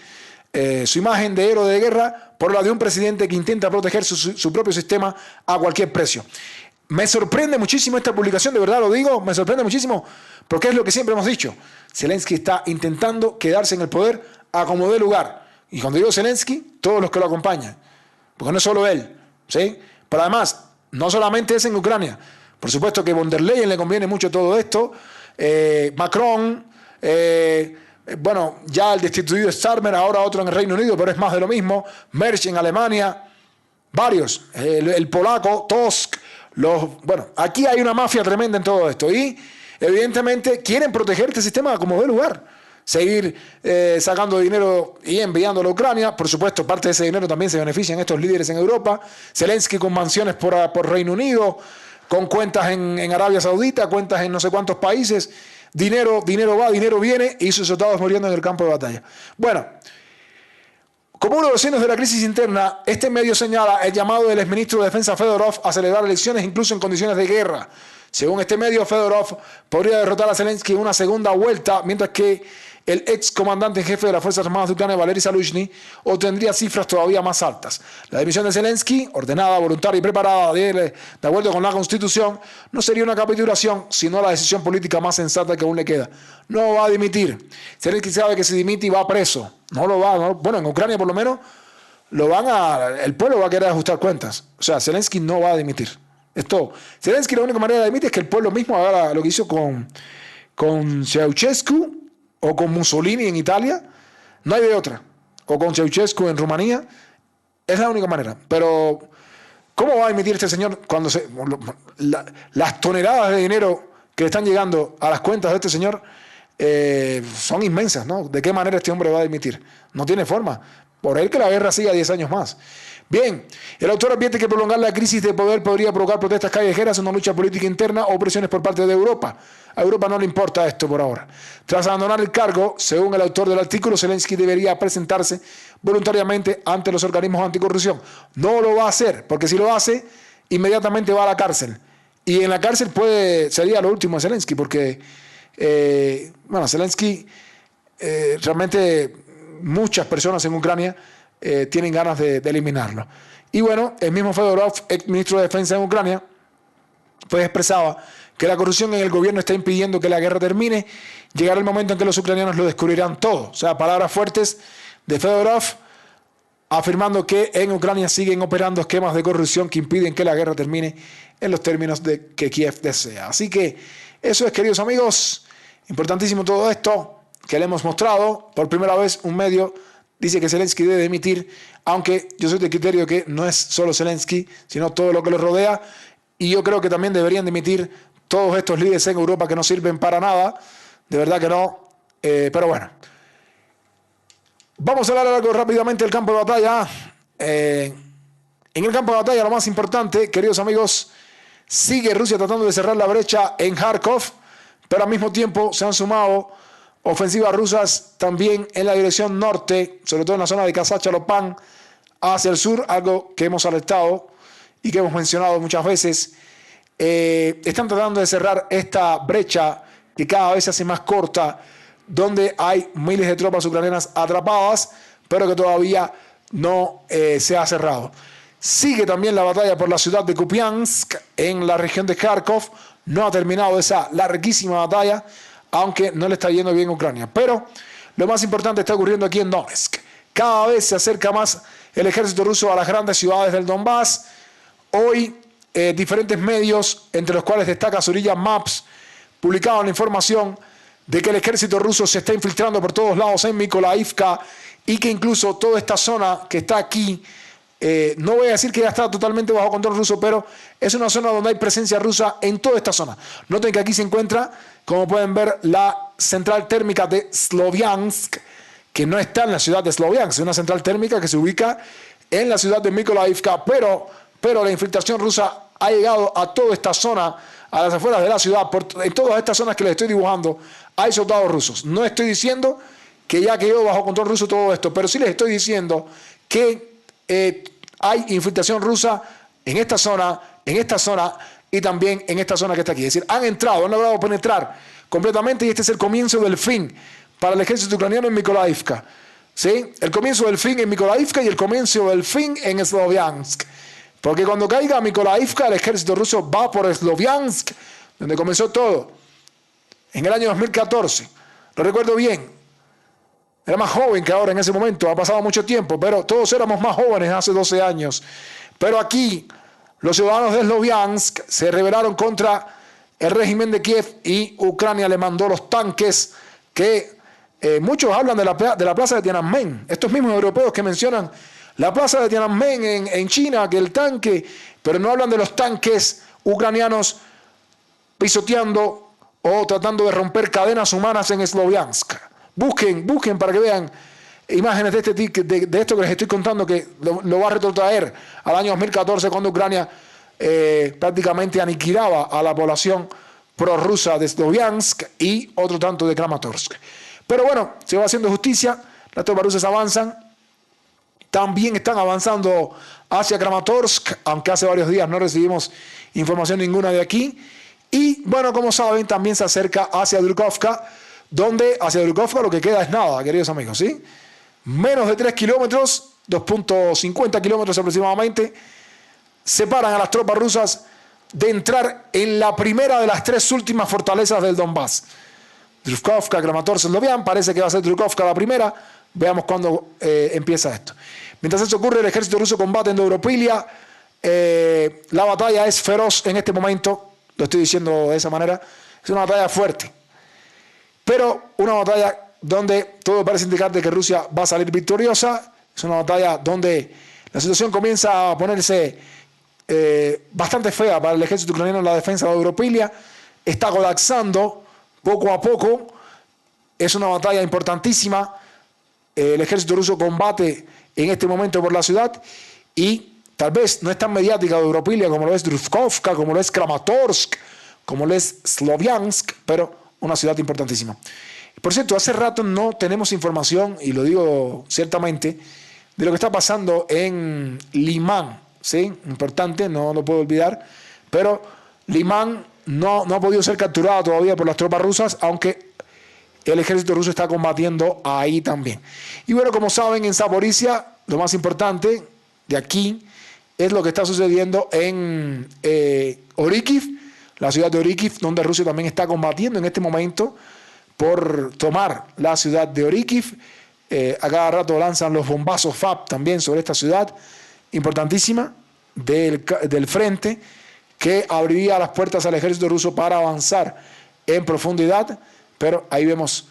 A: su imagen de héroe de guerra por la de un presidente que intenta proteger su propio sistema a cualquier precio. Me sorprende muchísimo esta publicación, de verdad lo digo, me sorprende muchísimo, porque es lo que siempre hemos dicho. Zelensky está intentando quedarse en el poder a como dé lugar. Y cuando digo Zelensky, todos los que lo acompañan, porque no es solo él, ¿sí? Pero además, no solamente es en Ucrania. Por supuesto que von der Leyen le conviene mucho todo esto. Macron, Bueno, ya el destituido Starmer, ahora otro en el Reino Unido, pero es más de lo mismo. Mersch en Alemania, varios. El polaco, Tusk. Bueno, aquí hay una mafia tremenda en todo esto y evidentemente quieren proteger este sistema como de lugar. Seguir sacando dinero y enviándolo a Ucrania. Por supuesto, parte de ese dinero también se benefician estos líderes en Europa. Zelensky con mansiones por Reino Unido, con cuentas en Arabia Saudita, cuentas en no sé cuántos países. Dinero va, dinero viene y sus soldados muriendo en el campo de batalla. Bueno, como uno de los signos de la crisis interna, este medio señala el llamado del exministro de Defensa Fedorov a celebrar elecciones incluso en condiciones de guerra. Según este medio, Fedorov podría derrotar a Zelensky en una segunda vuelta, mientras que el ex comandante en jefe de las Fuerzas Armadas de Ucrania, Valery Zaluzhny, obtendría cifras todavía más altas. La dimisión de Zelensky, ordenada, voluntaria y preparada de acuerdo con la Constitución, no sería una capitulación, sino la decisión política más sensata que aún le queda. No va a dimitir. Zelensky sabe que si dimite va preso. No lo va. Bueno, en Ucrania por lo menos el pueblo va a querer ajustar cuentas. O sea, Zelensky no va a dimitir. Es todo. Zelensky, la única manera de dimitir es que el pueblo mismo haga lo que hizo con Ceausescu o con Mussolini en Italia. No hay de otra. O con Ceausescu en Rumanía. Es la única manera. Pero, ¿cómo va a dimitir este señor cuando las toneladas de dinero que le están llegando a las cuentas de este señor son inmensas, ¿no? ¿De qué manera este hombre va a dimitir? No tiene forma. Por él que la guerra siga 10 años más. Bien, el autor advierte que prolongar la crisis de poder podría provocar protestas callejeras, una lucha política interna o presiones por parte de Europa. A Europa no le importa esto por ahora. Tras abandonar el cargo, según el autor del artículo, Zelensky debería presentarse voluntariamente ante los organismos anticorrupción. No lo va a hacer, porque si lo hace, inmediatamente va a la cárcel. Y en la cárcel sería lo último de Zelensky, porque Zelensky realmente muchas personas en Ucrania tienen ganas de eliminarlo. Y bueno, el mismo Fedorov, ex ministro de Defensa en Ucrania, pues expresaba que la corrupción en el gobierno está impidiendo que la guerra termine. Llegará el momento en que los ucranianos lo descubrirán todo. O sea, palabras fuertes de Fedorov afirmando que en Ucrania siguen operando esquemas de corrupción que impiden que la guerra termine en los términos que Kiev desea. Así que eso es, queridos amigos, importantísimo todo esto que le hemos mostrado. Por primera vez un medio dice que Zelensky debe dimitir, aunque yo soy de criterio que no es solo Zelensky, sino todo lo que lo rodea, y yo creo que también deberían dimitir todos estos líderes en Europa que no sirven para nada, de verdad que no, pero bueno. Vamos a hablar algo rápidamente del campo de batalla. En el campo de batalla lo más importante, queridos amigos, sigue Rusia tratando de cerrar la brecha en Kharkov, pero al mismo tiempo se han sumado ofensivas rusas también en la dirección norte, sobre todo en la zona de Kasachalopan, hacia el sur, algo que hemos alertado y que hemos mencionado muchas veces. Están tratando de cerrar esta brecha que cada vez se hace más corta, donde hay miles de tropas ucranianas atrapadas, pero que todavía no se ha cerrado. Sigue también la batalla por la ciudad de Kupiansk, en la región de Kharkov. No ha terminado esa larguísima batalla, aunque no le está yendo bien a Ucrania. Pero lo más importante está ocurriendo aquí en Donetsk. Cada vez se acerca más el ejército ruso a las grandes ciudades del Donbass. Hoy, diferentes medios, entre los cuales destaca Surilla Maps, publicaban la información de que el ejército ruso se está infiltrando por todos lados en Mykolaiivka y que incluso toda esta zona que está aquí, no voy a decir que ya está totalmente bajo control ruso, pero es una zona donde hay presencia rusa en toda esta zona. Noten que aquí se encuentra, como pueden ver, la central térmica de Sloviansk, que no está en la ciudad de Sloviansk, es una central térmica que se ubica en la ciudad de Mykolaiivka, pero la infiltración rusa ha llegado a toda esta zona, a las afueras de la ciudad. En todas estas zonas que les estoy dibujando hay soldados rusos. No estoy diciendo que ya quedó bajo control ruso todo esto, pero sí les estoy diciendo que hay infiltración rusa en esta zona y también en esta zona que está aquí. Es decir, han logrado penetrar completamente y este es el comienzo del fin para el ejército ucraniano en Mykolaiivka. ¿Sí? El comienzo del fin en Mykolaiivka y el comienzo del fin en Sloviansk. Porque cuando caiga Mykolaiivka, el ejército ruso va por Sloviansk, donde comenzó todo, en el año 2014. Lo recuerdo bien. Era más joven que ahora en ese momento, ha pasado mucho tiempo, pero todos éramos más jóvenes hace 12 años. Pero aquí, los ciudadanos de Sloviansk se rebelaron contra el régimen de Kiev y Ucrania le mandó los tanques que muchos hablan de la plaza de Tiananmen. Estos mismos europeos que mencionan la plaza de Tiananmen en China, que el tanque, pero no hablan de los tanques ucranianos pisoteando o tratando de romper cadenas humanas en Sloviansk. Busquen para que vean imágenes de esto que les estoy contando, que lo va a retrotraer al año 2014, cuando Ucrania prácticamente aniquilaba a la población prorrusa de Sloviansk y otro tanto de Kramatorsk. Pero bueno, se va haciendo justicia, las tropas rusas avanzan, también están avanzando hacia Kramatorsk, aunque hace varios días no recibimos información ninguna de aquí. Y bueno, como saben, también se acerca hacia Drukovka, donde hacia Drukovka lo que queda es nada, queridos amigos, ¿sí? Menos de 3 kilómetros, 2.50 kilómetros aproximadamente, separan a las tropas rusas de entrar en la primera de las 3 últimas fortalezas del Donbass. Drukovka, Kramatorsk, Sloviansk, parece que va a ser Drukovka la primera. Veamos cuándo empieza esto. Mientras eso ocurre, el ejército ruso combate en Dobropilia. La batalla es feroz en este momento, lo estoy diciendo de esa manera. Es una batalla fuerte, pero una batalla donde todo parece indicar de que Rusia va a salir victoriosa. Es una batalla donde la situación comienza a ponerse bastante fea para el ejército ucraniano en la defensa de Dobropilia. Está colapsando poco a poco. Es una batalla importantísima. El ejército ruso combate en este momento por la ciudad y tal vez no es tan mediática Dobropilia como lo es Drukovka, como lo es Kramatorsk, como lo es Sloviansk, pero una ciudad importantísima. Por cierto, hace rato no tenemos información, y lo digo ciertamente, de lo que está pasando en Limán, ¿sí? Importante, no lo puedo olvidar, pero Limán no ha podido ser capturada todavía por las tropas rusas, aunque el ejército ruso está combatiendo ahí también. Y bueno, como saben, en Zaporizhia, lo más importante de aquí es lo que está sucediendo en Orikhiv, la ciudad de Orikhiv, donde Rusia también está combatiendo en este momento por tomar la ciudad de Orikhiv. A cada rato lanzan los bombazos FAB también sobre esta ciudad importantísima del frente, que abriría las puertas al ejército ruso para avanzar en profundidad. Pero ahí vemos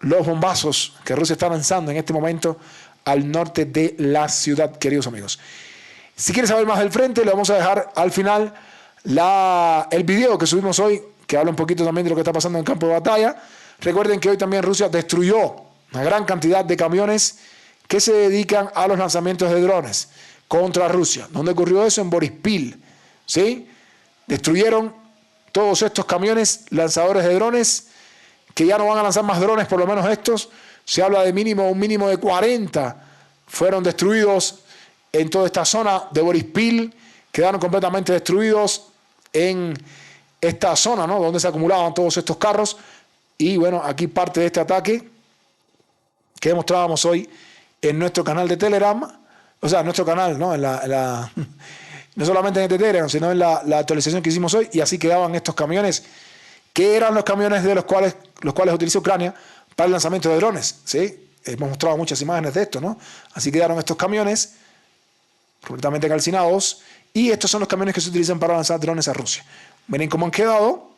A: los bombazos que Rusia está lanzando en este momento al norte de la ciudad, queridos amigos. Si quieres saber más del frente, le vamos a dejar al final el video que subimos hoy, que habla un poquito también de lo que está pasando en el campo de batalla. Recuerden que hoy también Rusia destruyó una gran cantidad de camiones que se dedican a los lanzamientos de drones contra Rusia. ¿Dónde ocurrió eso? En Borispil, ¿sí? Destruyeron todos estos camiones lanzadores de drones, que ya no van a lanzar más drones, por lo menos estos. Se habla de un mínimo de 40 fueron destruidos en toda esta zona de Borispil, quedaron completamente destruidos en esta zona, ¿no?, donde se acumulaban todos estos carros. Y bueno, aquí parte de este ataque que mostrábamos hoy en nuestro canal de Telegram, o sea, en nuestro canal, ¿no? No solamente en este Telegram, sino en la actualización que hicimos hoy. Y así quedaban estos camiones, que eran los camiones de los cuales utiliza Ucrania para el lanzamiento de drones, ¿sí? Hemos mostrado muchas imágenes de esto, ¿no? Así quedaron estos camiones completamente calcinados, y estos son los camiones que se utilizan para lanzar drones a Rusia. Miren cómo han quedado.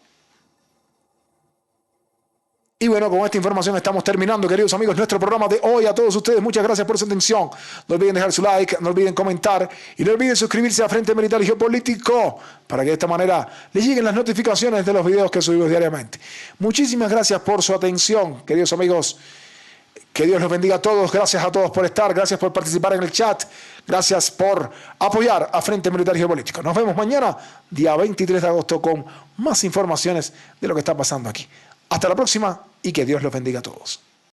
A: Y bueno, con esta información estamos terminando, queridos amigos, nuestro programa de hoy. A todos ustedes, muchas gracias por su atención. No olviden dejar su like, no olviden comentar y no olviden suscribirse a Frente Militar y Geopolítico para que de esta manera les lleguen las notificaciones de los videos que subimos diariamente. Muchísimas gracias por su atención, queridos amigos. Que Dios los bendiga a todos. Gracias a todos por estar. Gracias por participar en el chat. Gracias por apoyar a Frente Militar y Geopolítico. Nos vemos mañana, día 23 de agosto, con más informaciones de lo que está pasando aquí. Hasta la próxima y que Dios los bendiga a todos.